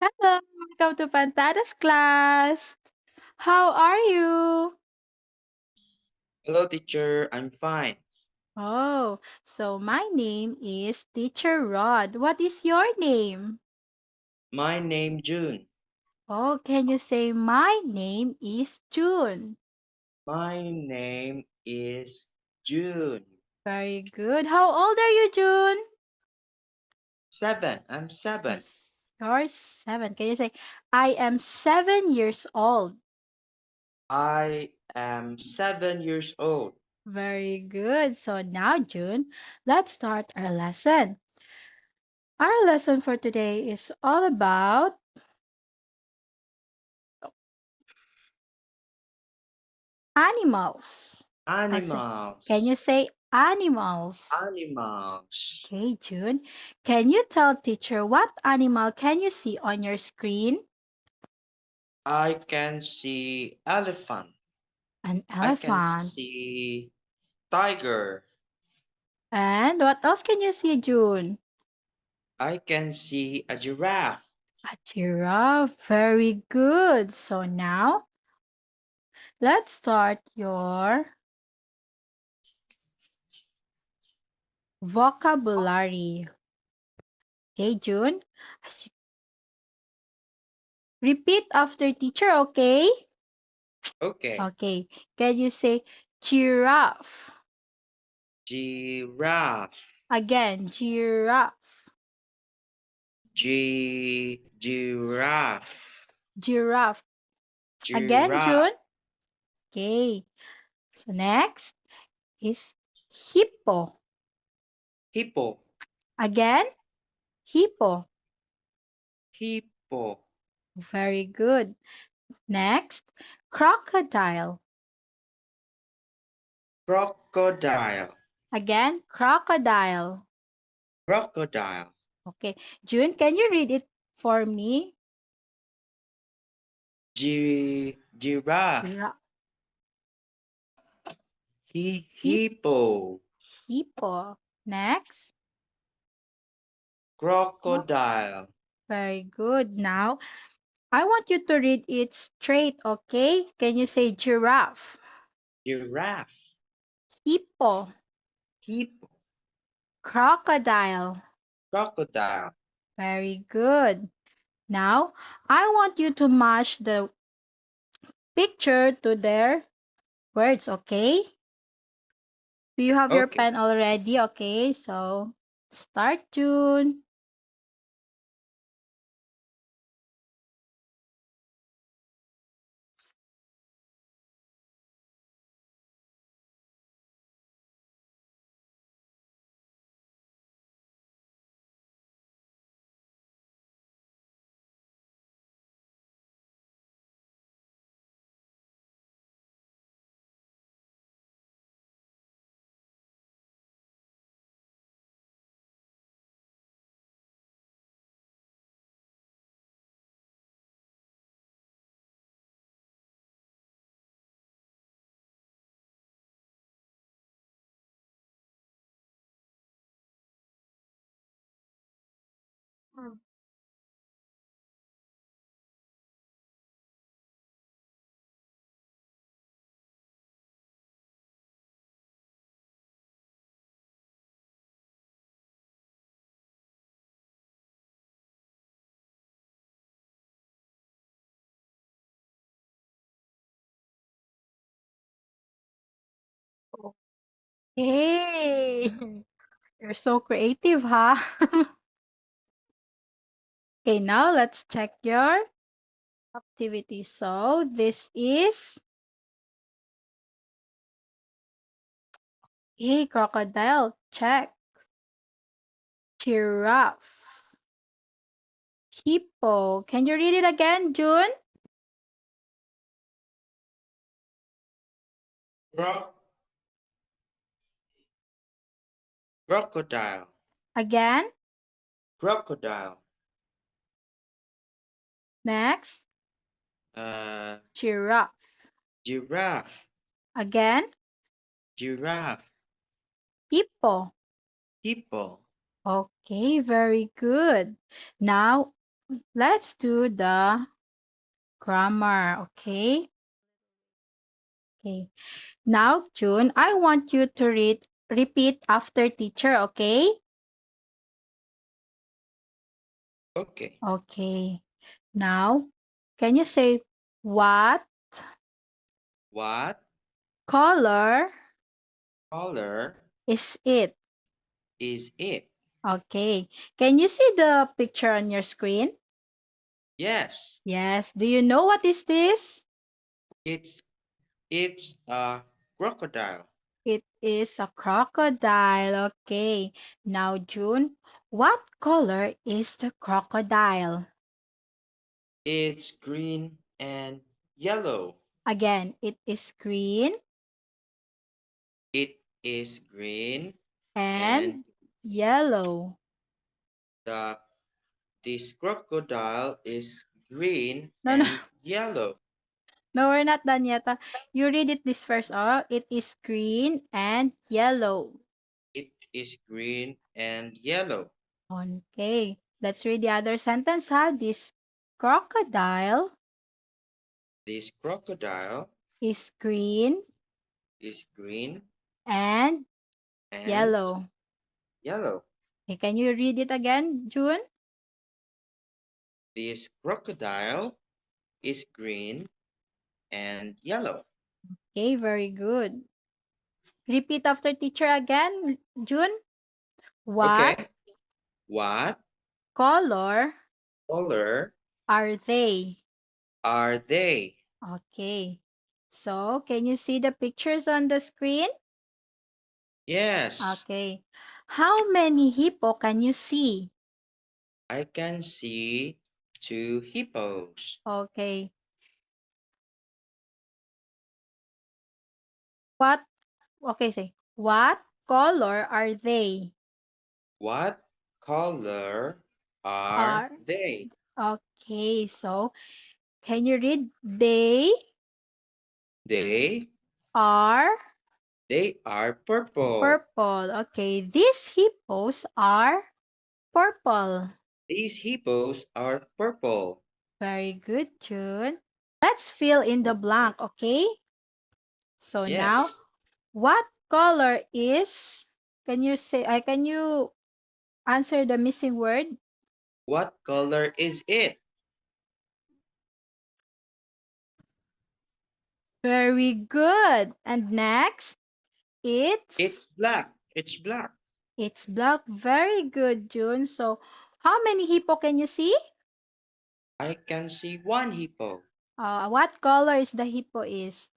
Hello, welcome to Pantadas class. How are you? Hello, teacher. I'm fine. Oh, so my name is Teacher Rod. What is your name? My name June. Oh, can you say my name is June? My name is June. Very good. How old are you, June? 7. I'm Oh, 7. you're 7. Can you say I am 7 years old? I am 7 years old. Very good. So now, June, let's start our lesson. Our lesson for today is all about animals. Can Animals. you say animals? Animals. Okay, June. Can you tell teacher what animal can you see on your screen? I can see elephant. An I can elephant. see tiger. And what else can you see, June? I can see a giraffe. A giraffe. Very good. So now let's start your vocabulary. Okay, June. As you- Repeat after teacher, okay? Okay. Okay. Can you say giraffe? Giraffe. Again, giraffe. Giraffe. Giraffe. Again, Giraffe. June. Okay. So next is hippo. Hippo. Again, hippo. Hippo. Very good. Next, crocodile. Crocodile. Again, crocodile. Crocodile. Okay. June, can you read it for me? Giraffe. Gira- hip- Hippo. Hippo. Next. Oh, Crocodile. very good. Now, I want you to read it straight, okay? Can you say giraffe? Giraffe. Hippo. Hippo. Crocodile. Crocodile. Very good. Now, I want you to match the picture to their words, okay? Do you have your Okay. pen already? Okay, so start June. Hey, you're so creative, huh? Okay, now let's check your activity. So this is a crocodile. Check. Giraffe. Hippo. Can you read it again, June? Cro- Crocodile. Again. Crocodile. Next. Uh, Giraffe. Giraffe. Again. Giraffe. Hippo. Hippo. Okay, very good. Now, let's do the grammar, okay? Okay. Now, June, I want you to repeat after teacher, okay? Okay. Okay. Now, can you say what What color color is it? is it? Okay. Can you see the picture on your screen? Yes, Yes. Do you know what is this? it's it's a crocodile. It is a crocodile. Okay. Now, June, what color is the crocodile? It's green and yellow. Again, it is green It is green and and yellow. the this crocodile is green No, no, and yellow. no, we're not done yet. You read it this first. Oh, it is green and yellow. It is green and yellow. Okay, let's read the other sentence. This crocodile This crocodile is green is green and and yellow. yellow. Okay, can you read it again, June? This crocodile is green and yellow. Okay, very good. Repeat after teacher again, June. What Okay. What color color are they? are they? Okay. So, can you see the pictures on the screen? Yes, Okay. How many hippo can you see? I can see two hippos. Okay. What? Okay, say. What color are they? What color are Are they? okay. So, can you read? They They are they are purple. purple. Okay. These hippos are purple. These hippos are purple. Very good, June. Let's fill in the blank, okay? So now, Yes. what color is, can you say, can you answer the missing word? What color is it? Very good. And next, It's black. It's black. it's black. Very good, June. So, how many hippo can you see? I can see one hippo. What color is the hippo is?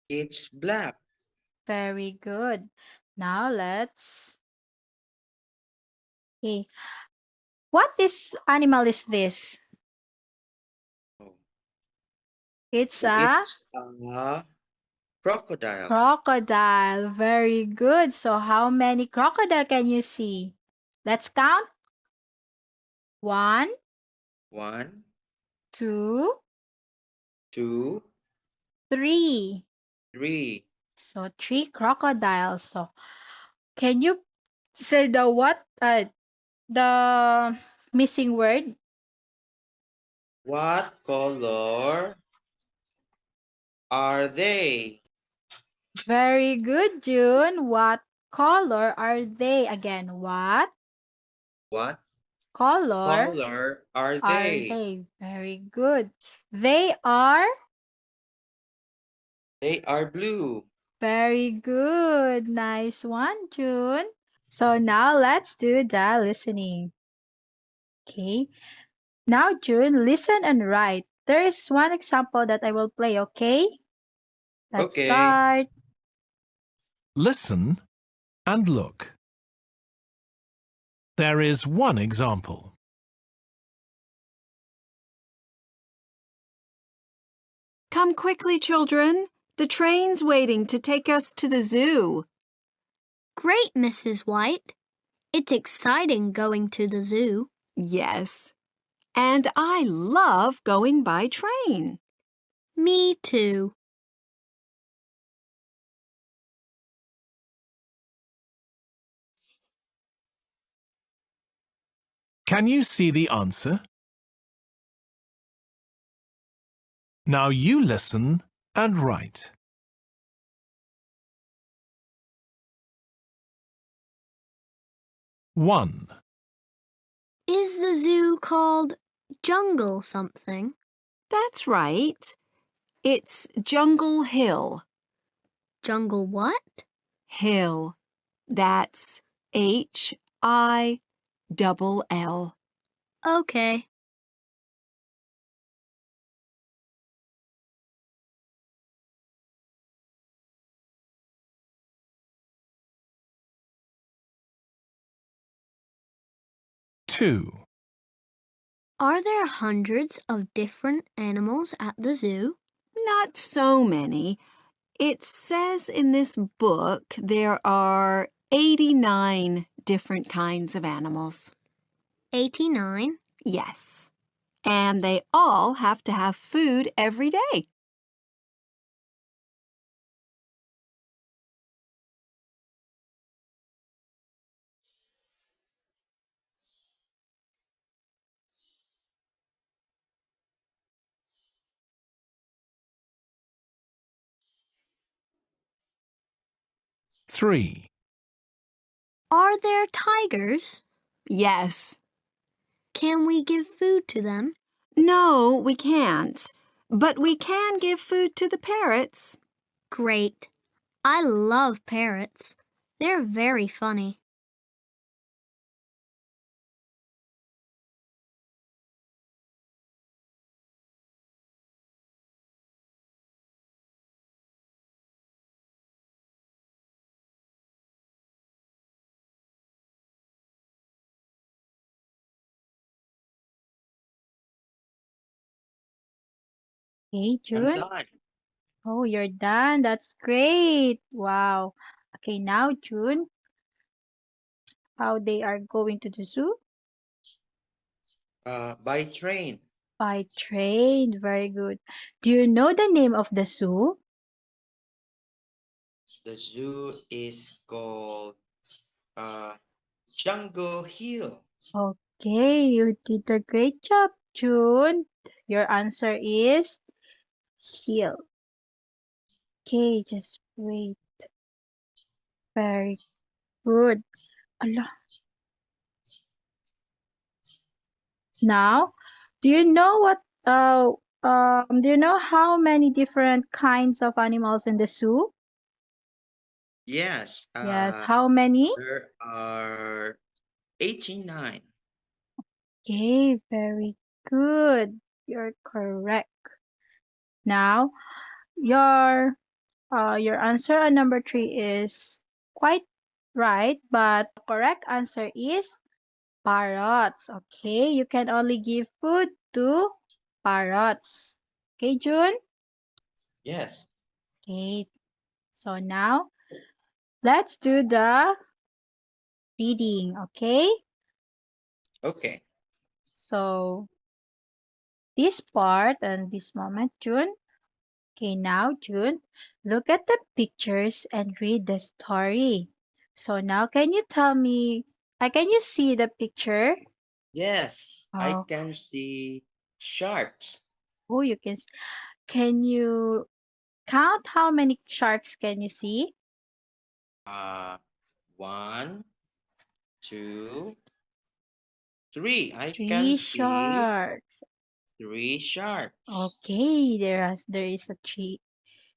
It's black. Very good. Now let's, okay. What is animal is this? Oh, It's a it's a crocodile. crocodile. Very good. So how many crocodile can you see? Let's count. One, One, two, two, three. three. So three crocodiles. So can you say the missing word? What color are they? Very good, June. What color are they? Again, what What color color are are they? they? Very good. They are They are blue. very good. Nice one, June. So now let's do the listening. Okay. Now, June, listen and write. There is one example that I will play, okay? Let's Okay. start. Listen and look. There is one example. Come quickly, children. The train's waiting to take us to the zoo. Great, Mrs. White. It's exciting going to the zoo. Yes, and I love going by train. Me too. Can you see the answer? Now you listen and write. 1, Is the zoo called Jungle something? That's right. It's Jungle Hill. Jungle what? Hill. That's Hill. Okay. 2, Are there hundreds of different animals at the zoo? Not so many. It says in this book there are 89 different kinds of animals. 89. Yes. And they all have to have food every day. Three, Are there tigers? Yes. Can we give food to them? No, we can't. But we can give food to the parrots. Great. I love parrots. They're very funny. Okay, I'm June. done. Oh, you're done. That's great. Wow. Okay, now June, how they are going to the zoo? By train. By train. Very good. Do you know the name of the zoo? The zoo is called uh, Jungle Hill. Okay, you did a great job, June. Your answer is hill. Okay, just wait. Very good. Ala. Now, do you know do you know how many different kinds of animals in the zoo? Yes, Yes, how many? there are 89. Okay, very good. You're correct. Now, your answer on number 3 is quite right, but the correct answer is parrots. Okay, you can only give food to parrots. Okay, June? Yes. Okay, so now let's do the reading, okay? Okay. So this part and this moment, June. Okay, now June, look at the pictures and read the story. So now can you tell me, can you see the picture? Yes, I Oh, can see sharks. oh, can you count how many sharks can you see? Uh, one, two, three. I can Three see sharks. 3 sharks. Okay, there is a three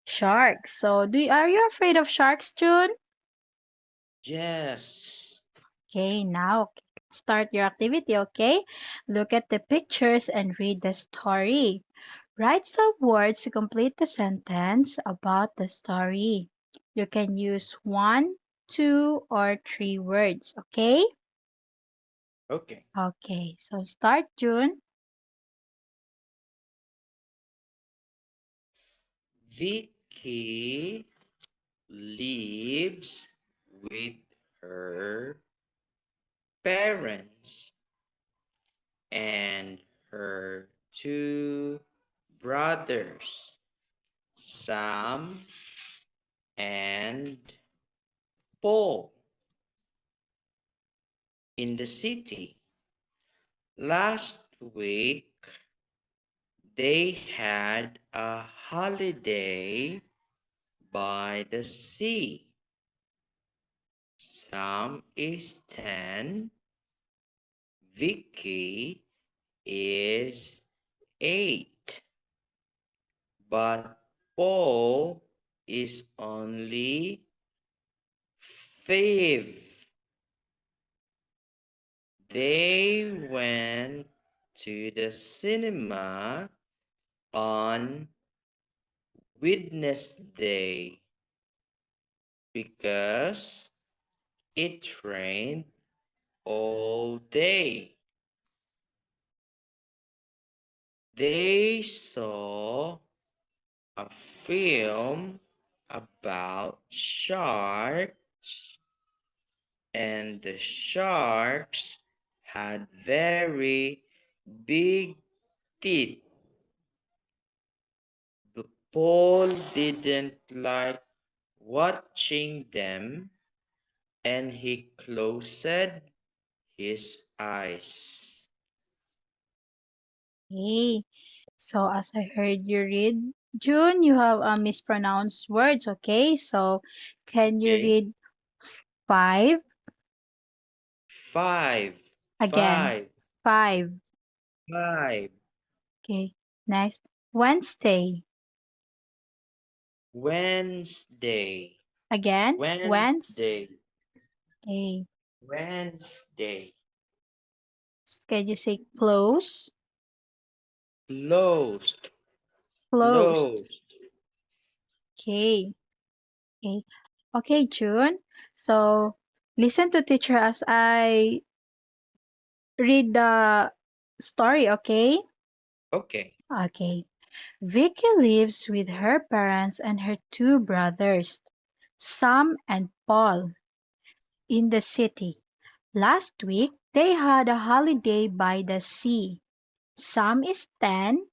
sharks. So are you afraid of sharks, June? Yes. Okay, now start your activity, okay? Look at the pictures and read the story. Write some words to complete the sentence about the story. You can use 1, 2, or 3 words, okay? Okay. Okay, so start, June. Vicky lives with her parents and her two brothers, Sam and Paul, in the city. Last week, they had a holiday by the sea. Sam is 10, Vicky is 8, but Paul is only 5. They went to the cinema on Wednesday because it rained all day. They saw a film about sharks, and the sharks had very big teeth. The Paul didn't like watching them, and he closed his eyes. Okay. So as I heard you read, June, you have mispronounced words, okay? So can you Okay. read 5 Five, again? five, 5. five. Okay. Next. Wednesday. Wednesday, Again. Wednesday, Weds. Okay. Wednesday. Can you say close? Closed, Closed. closed. Okay. Okay. Okay, June. So listen to teacher as I read the story, okay? Okay. Okay. Vicky lives with her parents and her two brothers, Sam and Paul, in the city. Last week, they had a holiday by the sea. Sam is 10,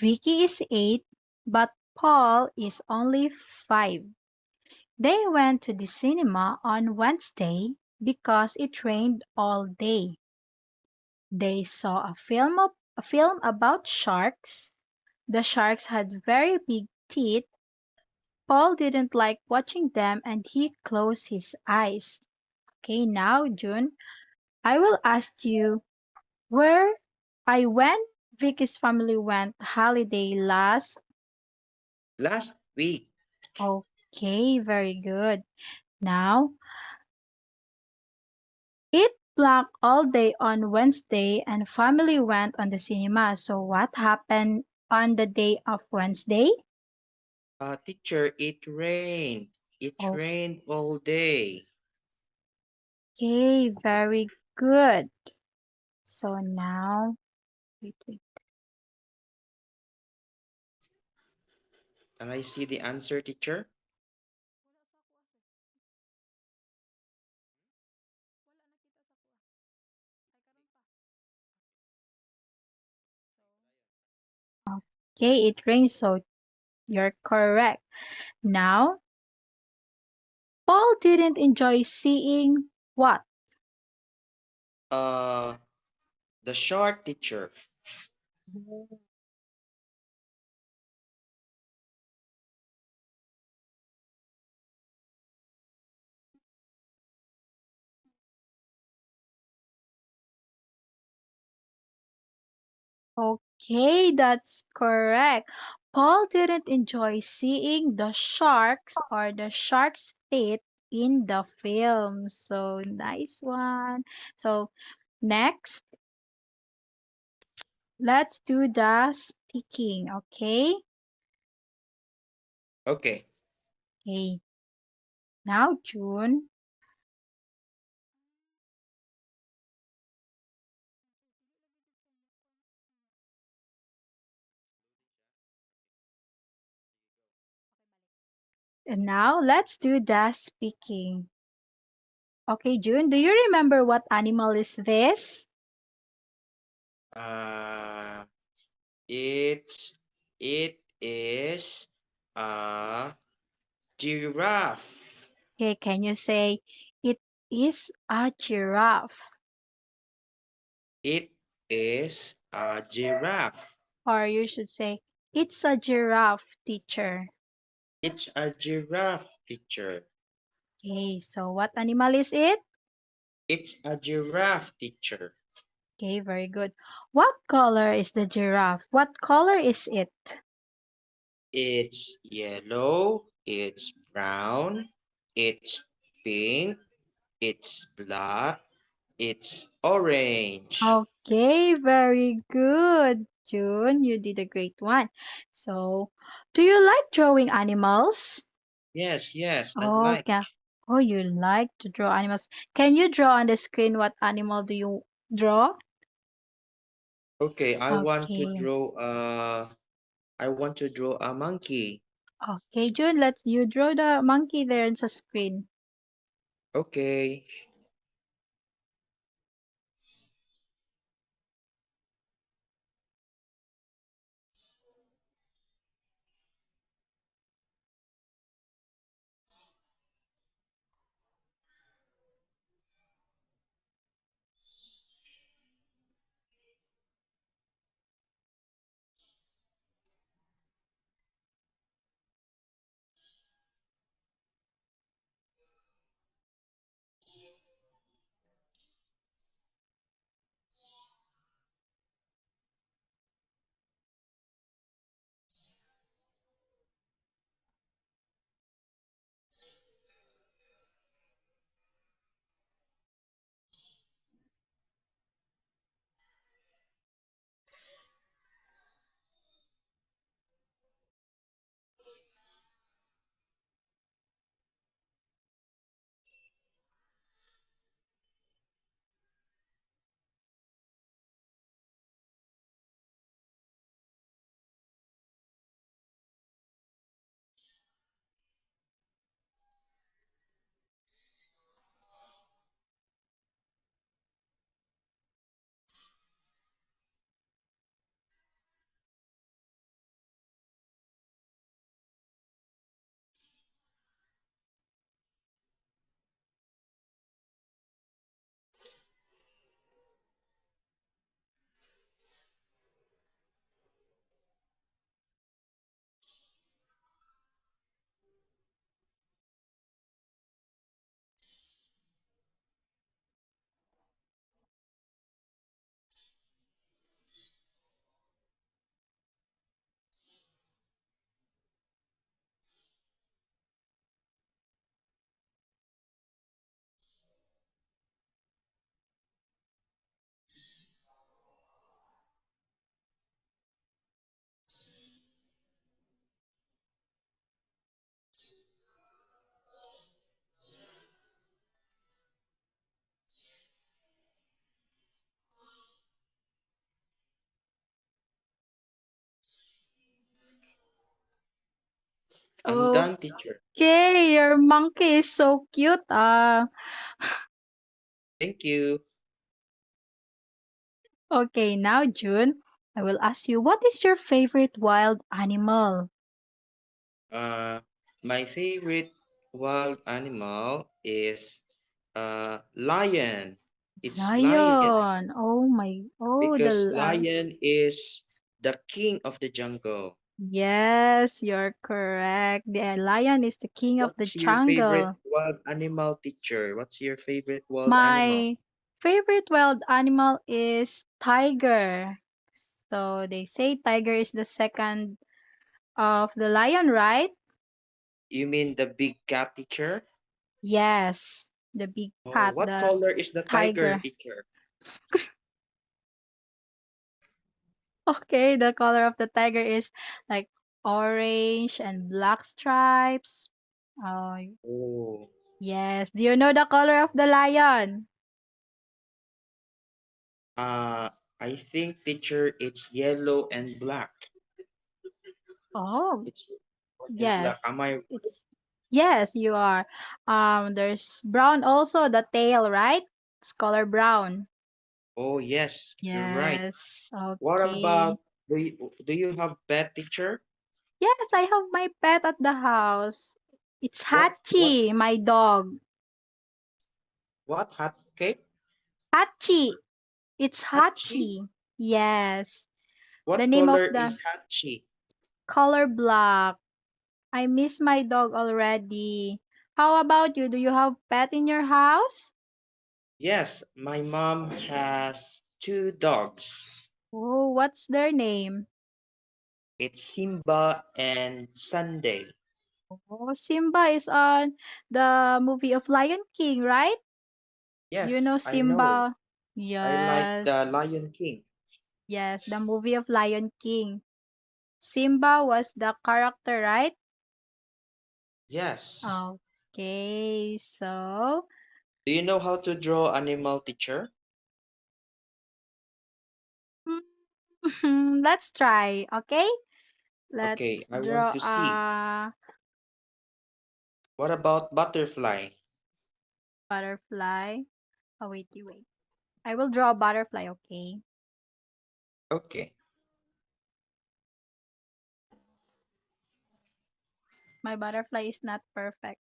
Vicky is 8, but Paul is only 5. They went to the cinema on Wednesday because it rained all day. They saw a film about sharks. The sharks had very big teeth. Paul didn't like watching them and he closed his eyes. Okay, now June, I will ask you where I went. Vicky's family went holiday last. Last week. Okay, very good. Now, it black all day on Wednesday and family went on the cinema. So what happened on the day of Wednesday? Teacher, it rained. It rained all day. Okay, very good. So now, wait, wait. Can I see the answer, teacher? Okay, it rains, so you're correct. Now, Paul didn't enjoy seeing what? Uh, the shark, teacher. Okay, that's correct. Paul didn't enjoy seeing the sharks or the shark's teeth in the film. So nice one. So next, let's do the speaking, okay? Okay. Okay. Now, June. And now let's do the speaking. Okay, June, do you remember what animal is this? Uh, it's it is a giraffe. Okay, can you say it is a giraffe? It is a giraffe. Or you should say, it's a giraffe, teacher. It's a giraffe, teacher. Okay, so what animal is it? It's a giraffe, teacher. Okay, very good. What color is the giraffe? What color is it? It's yellow, it's brown, it's pink, it's black, it's orange. Okay, very good. June, you did a great one. So, do you like drawing animals? Yes, yes, I'd Oh, like. yeah. Oh, you like to draw animals. Can you draw on the screen what animal do you draw? Okay, Okay. I want to draw a monkey. Okay, June, let's you draw the monkey there on the screen. Okay. I'm done, teacher. Okay, your monkey is so cute. Thank you. Okay, now June, I will ask you, what is your favorite wild animal? Uh, my favorite wild animal is lion. It's lion Lion. The because lion. lion is the king of the jungle. Yes, you're correct. The lion is the king of the What's your favorite jungle. wild animal, teacher? What's your favorite wild animal? My favorite wild animal is tiger. So they say tiger is the second of the lion, right? You mean the big cat, teacher? Yes, the big Oh, cat, what the color is the tiger, tiger. teacher? Okay, the color of the tiger is like orange and black stripes. Oh, Oh, yes. Do you know the color of the lion? uh, I think, teacher, it's yellow and black. Oh, It's yellow and black. Am yes. I? It's yes, you are. There's brown also, the tail, right? It's color brown. Oh, yes, you're right. Yes. What Okay. about do you have pet, teacher? Yes, I have my pet at the house. It's What Hachi, my dog. what hot cake? Hachi. It's Hachi? Hachi. Yes. The What name of color the is Hachi? color black. I miss my dog already. How about you? Do you have pet in your house? Yes, my mom has two dogs. Oh, what's their name? It's Simba and Sunday. Oh, Simba is on the movie of Lion King, right? You Yes, know I know. Simba? I like Yes, the Lion King. yes, the movie of Lion King. Simba was the character, right? Yes. Okay, so Do you know how to draw animal, teacher? let's try, okay? Okay, Let's I want draw to see. a What about butterfly? butterfly. Oh, wait, wait. I will draw a butterfly, okay? Okay. My butterfly is not perfect.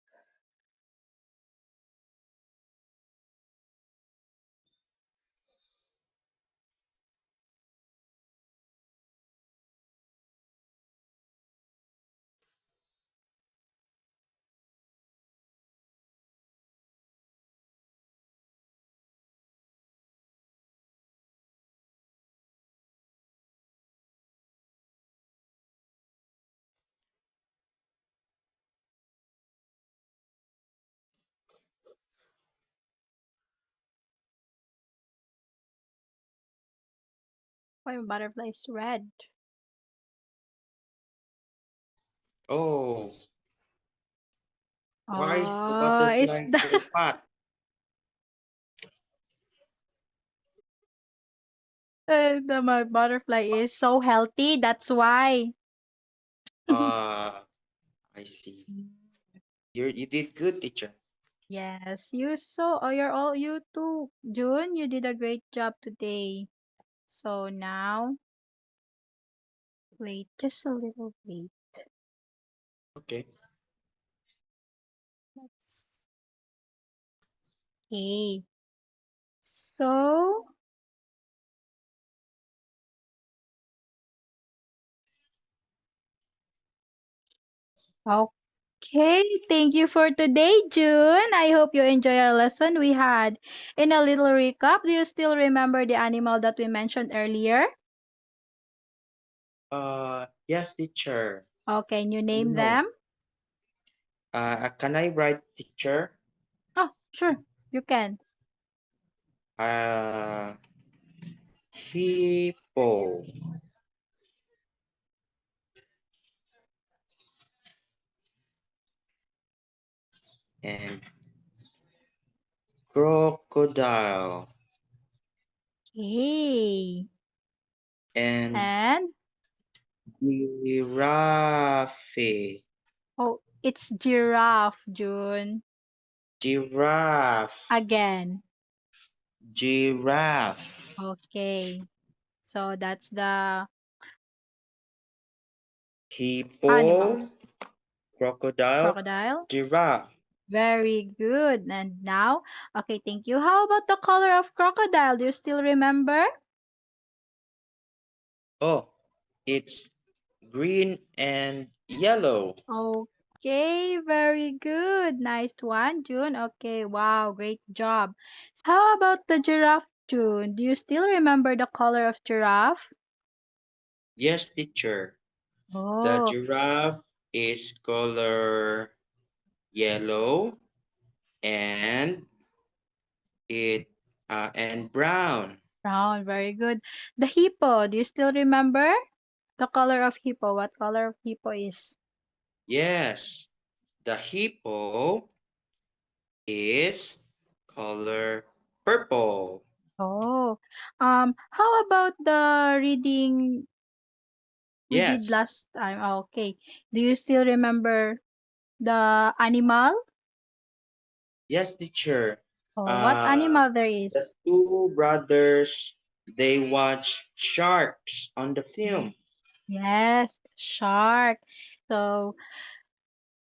Why my butterfly is red? Oh, why is the Oh, it's butterfly the so fat? my butterfly is so healthy. That's why. Ah, I see. You did good, teacher. Yes, you so oh you're all you too. June, you did a great job today. So now, wait, just a little wait. Okay. Let's okay. So okay, thank you for today, June. I hope you enjoy our lesson we had. In a little recap, do you still remember the animal that we mentioned earlier? Yes, teacher. Okay, can you You name know, them? can I write, teacher? Oh, sure, you can. Uh, hippo and crocodile Okay. and And giraffe. oh, it's giraffe, June. Giraffe. Again. Giraffe. Okay. So that's the Hippo. animals. Crocodile. Crocodile. Giraffe. Very good. And now, okay, thank you. How about the color of crocodile? Do you still remember? Oh, it's green and yellow. Okay, very good. Nice one, June. Okay, wow, great job. How about the giraffe, June? Do you still remember the color of giraffe? Yes, teacher. The Oh, giraffe is color yellow and it and brown. brown, very good. The hippo, do you still remember the color of hippo? What color of hippo is? Yes, the hippo is color purple. Oh, how about the reading we did Yes, last time? Ah, okay. Do you still remember the animal? yes, teacher. Oh, what Uh, animal there the is? two brothers they watch sharks on the film. Yes, shark. So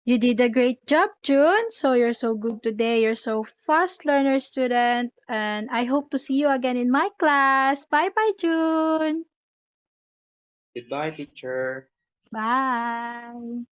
you did a great job, June. So you're so good today. You're so fast learner student. And I hope to see you again in my class. Bye bye, June. Goodbye, teacher. Bye.